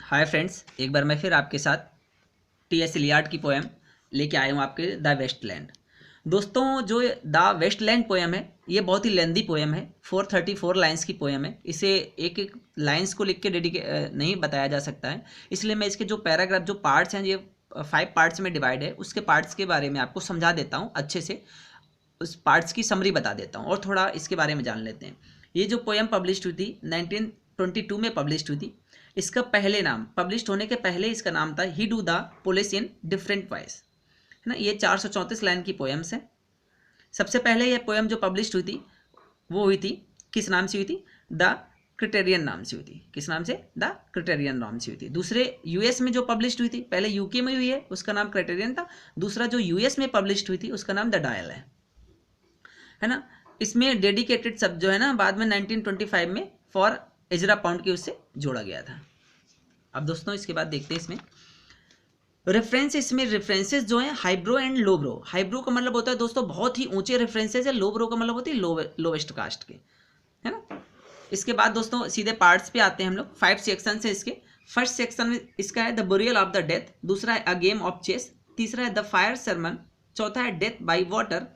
Hi friends, एक बार मैं फिर आपके साथ टी.एस. इलियड की पोएम लेके आया हूँ आपके द वेस्टलैंड। दोस्तों, जो द वेस्टलैंड पोएम है ये बहुत ही लेंदी पोएम है। 434 लाइंस की पोएम है। इसे एक एक लाइंस को लिख के नहीं बताया जा सकता है, इसलिए मैं इसके जो पैराग्राफ जो पार्ट्स हैं ये 5 पार्ट्स में डिवाइड है। उसके पार्ट्स के बारे में आपको समझा देता हूँ अच्छे से, उस पार्ट्स की समरी बता देता हूँ और थोड़ा इसके बारे में जान लेते हैं। ये जो पोएम पब्लिश हुई थी 1922 में पब्लिश हुई थी। इसका पहले नाम पब्लिश होने के पहले इसका नाम था ही do the police in different voice, है ना। ये 434 लाइन की पोएम्स है। सबसे पहले ये पोएम जो पब्लिश हुई थी वो हुई थी किस नाम से हुई थी? द क्रिटेरियन नाम से हुई थी। किस नाम से? द क्रिटेरियन नाम से हुई थी। दूसरे यूएस में जो पब्लिश हुई थी, पहले यूके में हुई है, उसका नाम क्रिटेरियन था। दूसरा जो यूएस में पब्लिश हुई थी उसका नाम द डायल है ना। इसमें डेडिकेटेड शब्द जो है ना बाद में 1925 में फॉर एजरा पाउंड के उससे जोड़ा गया था। अब दोस्तों इसके बाद देखते हैं इसमें रेफरेंस। इसमें रेफरेंसेस जो हैं हाइब्रो एंड लोब्रो। हाइब्रो का मतलब होता है दोस्तों बहुत ही ऊंचे रेफरेंसेस है, लोब्रो का मतलब होती है लोवेस्ट कास्ट के, है ना। इसके बाद दोस्तों सीधे पार्ट्स पे आते हैं हम लोग। 5 सेक्शन है इसके। फर्स्ट सेक्शन में इसका है the burial of the death, दूसरा है अ गेम ऑफ चेस, तीसरा है द फायर सरमन, चौथा है डेथ बाई वाटर,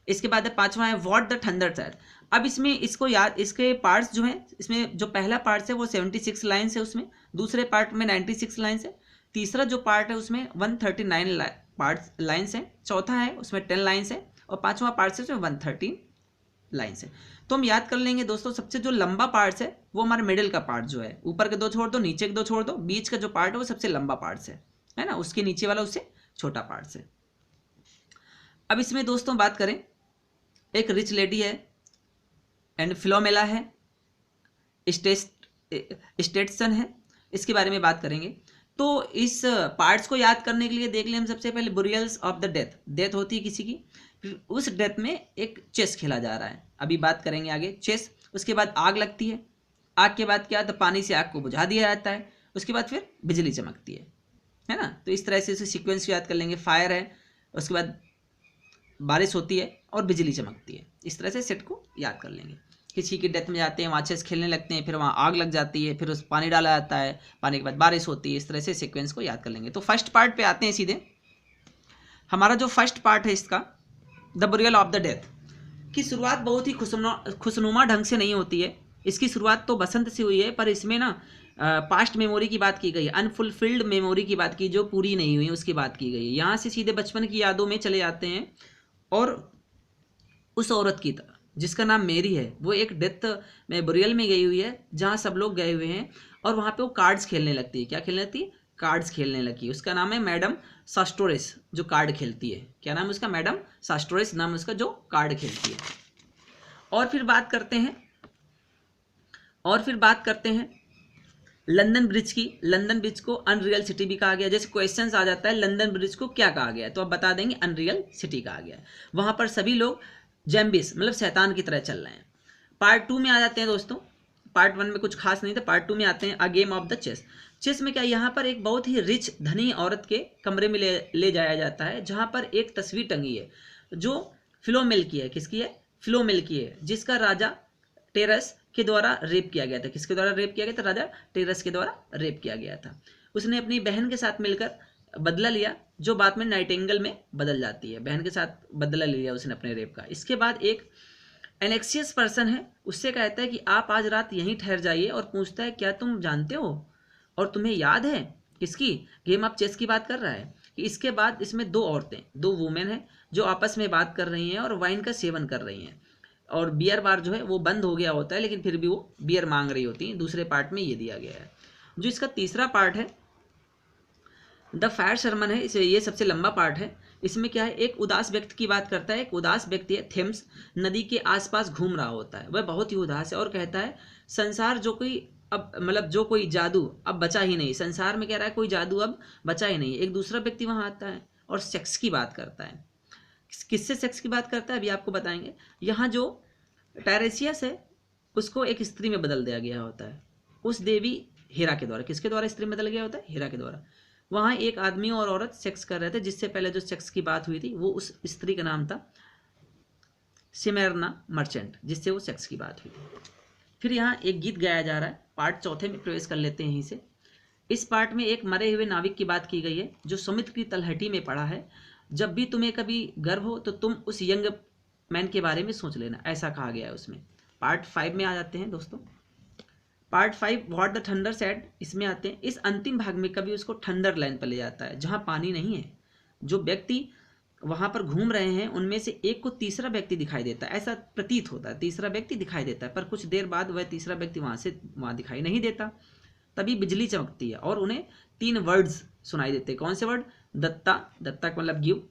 इसके बाद है पांचवा है व्हाट द थंडर सैड। अब इसमें इसको याद, इसके पार्ट्स जो हैं, इसमें जो पहला पार्ट है वो 76 लाइन्स है, उसमें दूसरे पार्ट में 96 लाइन्स है, तीसरा जो पार्ट है उसमें 139 पार्ट्स लाइन्स है, चौथा है उसमें 10 लाइन्स है और पांचवा पार्ट है उसमें 113 लाइन्स है। तो हम याद कर लेंगे दोस्तों, सबसे जो लंबा पार्ट है वो हमारा मिडिल का पार्ट जो है, ऊपर के दो छोड़ दो, नीचे के दो छोड़ दो, बीच का जो पार्ट है वो सबसे लंबा पार्ट है ना, उसके नीचे वाला उससे छोटा पार्ट है। अब इसमें दोस्तों बात करें, एक रिच लेडी है एंड फिलोमेला है, स्टेटसन है, इसके बारे में बात करेंगे। तो इस पार्ट्स को याद करने के लिए देख लें हम सबसे पहले बुरियल्स ऑफ द डेथ। डेथ होती है किसी की, फिर उस डेथ में एक चेस खेला जा रहा है, अभी बात करेंगे आगे चेस। उसके बाद आग लगती है, आग के बाद क्या, तो पानी से आग को बुझा दिया जाता है, उसके बाद फिर बिजली चमकती है ना। तो इस तरह से इसे सीक्वेंस को याद कर लेंगे। फायर है, उसके बाद बारिश होती है और बिजली चमकती है। इस तरह से सेट को याद कर लेंगे। किसी की डेथ में जाते हैं, वहाँ चेस खेलने लगते हैं, फिर वहाँ आग लग जाती है, फिर उस पानी डाला जाता है, पानी के बाद बारिश होती है। इस तरह से सीक्वेंस को याद कर लेंगे। तो फर्स्ट पार्ट पे आते हैं सीधे। हमारा जो फर्स्ट पार्ट है इसका, the burial of the death, की शुरुआत बहुत ही खुशनुमा ढंग से नहीं होती है। इसकी शुरुआत तो बसंत से हुई है, पर इसमें ना पास्ट मेमोरी की बात की गई है, अनफुलफिल्ड मेमोरी की बात की, जो पूरी नहीं हुई उसकी बात की गई है। यहाँ से सीधे बचपन की यादों में चले जाते हैं और उस औरत की तरह जिसका नाम मेरी है, वो एक डेथ में बुरियल में गई हुई है जहाँ सब लोग गए हुए हैं, और वहाँ पे वो कार्ड्स खेलने लगती है। क्या खेलने लगती है? कार्ड्स खेलने लगी है। उसका नाम है मैडम सास्टोरेस, जो कार्ड खेलती है। क्या नाम है उसका? मैडम सास्टोरेस नाम है उसका, जो कार्ड खेलती है। और फिर बात करते हैं लंदन ब्रिज की। लंदन ब्रिज को अनरियल सिटी भी कहा गया। जैसे क्वेश्चंस आ जाता है लंदन ब्रिज को क्या कहा गया है, तो आप बता देंगे अनरियल सिटी कहा गया है। वहां पर सभी लोग जैम्बिस मतलब शैतान की तरह चल रहे हैं। पार्ट 2 में आ जाते हैं दोस्तों। पार्ट 1 में कुछ खास नहीं था, पार्ट 2 में आते हैं a game of the chess. Chess में क्या, यहाँ पर एक बहुत ही रिच धनी औरत के कमरे में ले जाया जाता है, जहाँ पर एक तस्वीर टंगी है जो फिलोमेल की है। किसकी है? फिलोमेल की है, जिसका राजा टेरस के द्वारा रेप किया गया था। किसके द्वारा रेप किया गया था? राजा टेरस के द्वारा रेप किया गया था। उसने अपनी बहन के साथ मिलकर बदला लिया, जो बाद में नाइटिंगेल में बदल जाती है। बहन के साथ बदला लिया उसने अपने रेप का। इसके बाद एक एनेक्सियस पर्सन है, उससे कहता है कि आप आज रात यहीं ठहर जाइए, और पूछता है क्या तुम जानते हो और तुम्हें याद है? किसकी? गेम ऑफ चेस की बात कर रहा है। कि इसके बाद इसमें दो औरतें, दो वुमेन हैं जो आपस में बात कर रही हैं और वाइन का सेवन कर रही हैं, और बियर बार जो है वो बंद हो गया होता है, लेकिन फिर भी वो बियर मांग रही होती हैं। दूसरे पार्ट में ये दिया गया है। जो इसका तीसरा पार्ट है द फायर शर्मन है, इसे ये सबसे लंबा पार्ट है। इसमें क्या है, एक उदास व्यक्ति की बात करता है। एक उदास व्यक्ति है, थेम्स नदी के आसपास घूम रहा होता है, वह बहुत ही उदास है और कहता है संसार जो कोई अब मतलब जो कोई जादू अब बचा ही नहीं, संसार में कह रहा है कोई जादू अब बचा ही नहीं। एक दूसरा व्यक्ति वहां आता है और सेक्स की बात करता है। किससे सेक्स की बात करता है अभी आपको बताएंगे। यहाँ जो टायरेसियस है उसको एक स्त्री में बदल दिया गया होता है, उस देवी हीरा के द्वारा। किसके द्वारा स्त्री में बदल गया होता है? हीरा के द्वारा। वहाँ एक आदमी और औरत सेक्स कर रहे थे, जिससे पहले जो सेक्स की बात हुई थी वो उस स्त्री का नाम था सिमेरना मर्चेंट, जिससे वो सेक्स की बात हुई थी। फिर यहाँ एक गीत गाया जा रहा है। पार्ट चौथे में प्रवेश कर लेते हैं यहीं से। इस पार्ट में एक मरे हुए नाविक की बात की गई है जो समुद्र की तलहटी में पड़ा है। जब भी तुम्हें कभी गर्व हो तो तुम उस यंग मैन के बारे में सोच लेना, ऐसा कहा गया है उसमें। पार्ट 5 में आ जाते हैं दोस्तों। Part 5 what the thunder said, इसमें आते हैं। इस अंतिम भाग में कभी उसको थंडर लैंड पर ले जाता है जहाँ पानी नहीं है। जो व्यक्ति वहाँ पर घूम रहे हैं उनमें से एक को तीसरा व्यक्ति दिखाई देता है, ऐसा प्रतीत होता है, तीसरा व्यक्ति दिखाई देता है, पर कुछ देर बाद वह तीसरा व्यक्ति वहाँ दिखाई नहीं देता। तभी बिजली चमकती है और उन्हें 3 वर्ड्स सुनाई देते हैं। कौन से वर्ड? दत्ता, दत्ता का मतलब गिव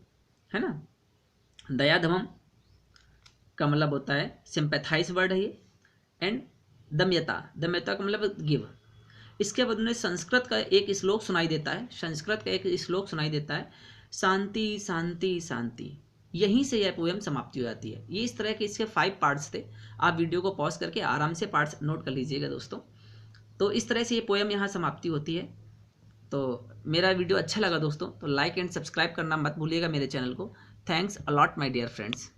है ना, दयाधमम का मतलब होता है सिंपैथाइज वर्ड है ये, एंड दमयता, दमयता का मतलब गिव। इसके बाद उन्हें संस्कृत का एक श्लोक सुनाई देता है, संस्कृत का एक श्लोक सुनाई देता है, शांति शांति शांति। यहीं से यह पोएम समाप्ति हो जाती है। ये इस तरह के इसके 5 पार्ट्स थे। आप वीडियो को पॉज करके आराम से पार्ट्स नोट कर लीजिएगा दोस्तों। तो इस तरह से ये पोएम यहाँ समाप्ति होती है। तो मेरा वीडियो अच्छा लगा दोस्तों तो लाइक एंड सब्सक्राइब करना मत भूलिएगा मेरे चैनल को। Thanks a lot my dear friends.